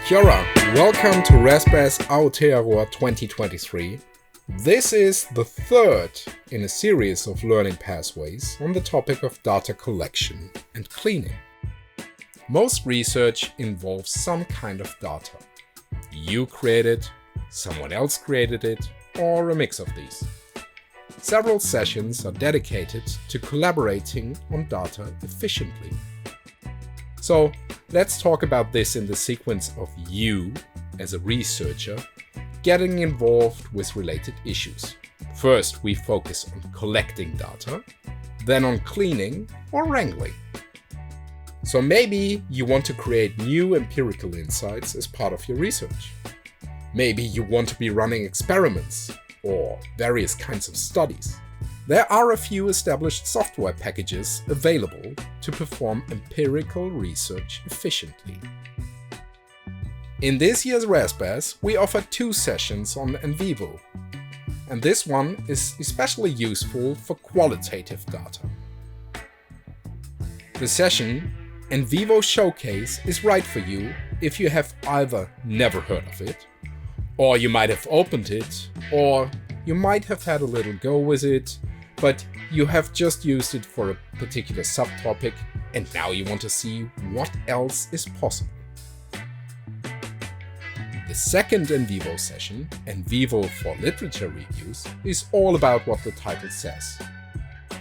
Kia ora, welcome to ResBaz Aotearoa 2023. This is the third in a series of learning pathways on the topic of data collection and cleaning. Most research involves some kind of data. You create it, someone else created it, or a mix of these. Several sessions are dedicated to collaborating on data efficiently. So let's talk about this in the sequence of you, as a researcher, getting involved with related issues. First, we focus on collecting data, then on cleaning or wrangling. So maybe you want to create new empirical insights as part of your research. Maybe you want to be running experiments or various kinds of studies. There are a few established software packages available to perform empirical research efficiently. In this year's ResBaz, we offer 2 sessions on NVivo, and this one is especially useful for qualitative data. The session NVivo Showcase is right for you if you have either never heard of it, or you might have opened it, or you might have had a little go with it, but you have just used it for a particular subtopic and now you want to see what else is possible. The second NVivo session, NVivo for Literature Reviews, is all about what the title says.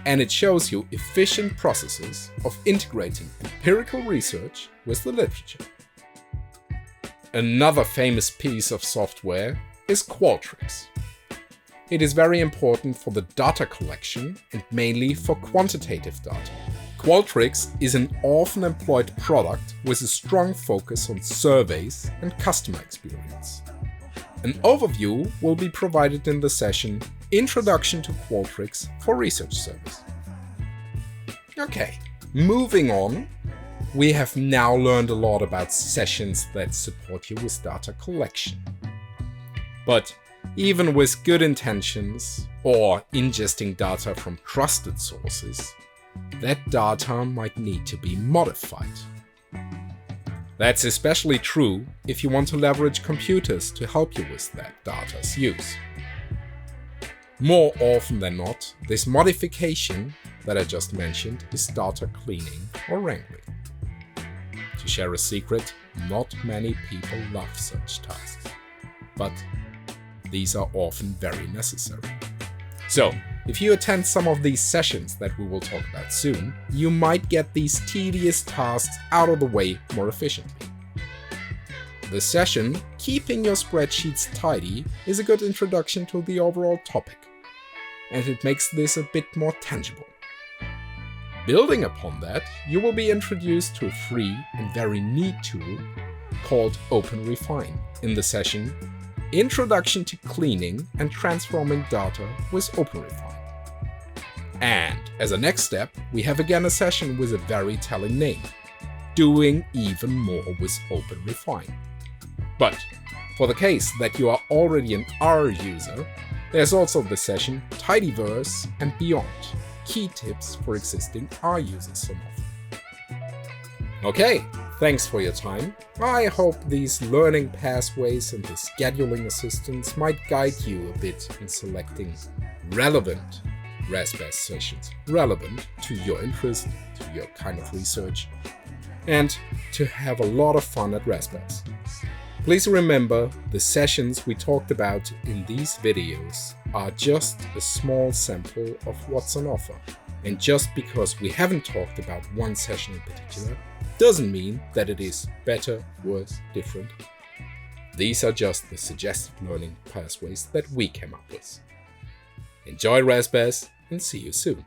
And it shows you efficient processes of integrating empirical research with the literature. Another famous piece of software is Qualtrics. It is very important for the data collection and mainly for quantitative data. Qualtrics is an often employed product with a strong focus on surveys and customer experience. An overview will be provided in the session Introduction to Qualtrics for Research Service. Okay, moving on. We have now learned a lot about sessions that support you with data collection. But even with good intentions or ingesting data from trusted sources, that data might need to be modified. That's especially true if you want to leverage computers to help you with that data's use. More often than not, this modification that I just mentioned is data cleaning or wrangling. To share a secret, not many people love such tasks, but these are often very necessary. So, if you attend some of these sessions that we will talk about soon, you might get these tedious tasks out of the way more efficiently. The session, Keeping Your Spreadsheets Tidy, is a good introduction to the overall topic, and it makes this a bit more tangible. Building upon that, you will be introduced to a free and very neat tool called OpenRefine in the session Introduction to Cleaning and Transforming Data with OpenRefine. And as a next step, we have again a session with a very telling name, Doing Even More with OpenRefine. But for the case that you are already an R user, there's also the session Tidyverse and Beyond, Key Tips for Existing R users from often. Okay, thanks for your time. I hope these learning pathways and the scheduling assistance might guide you a bit in selecting relevant ResBaz sessions, relevant to your interest, to your kind of research, and to have a lot of fun at ResBaz. Please remember, the sessions we talked about in these videos are just a small sample of what's on offer. And just because we haven't talked about one session in particular, doesn't mean that it is better, worse, different. These are just the suggested learning pathways that we came up with. Enjoy ResBaz and see you soon.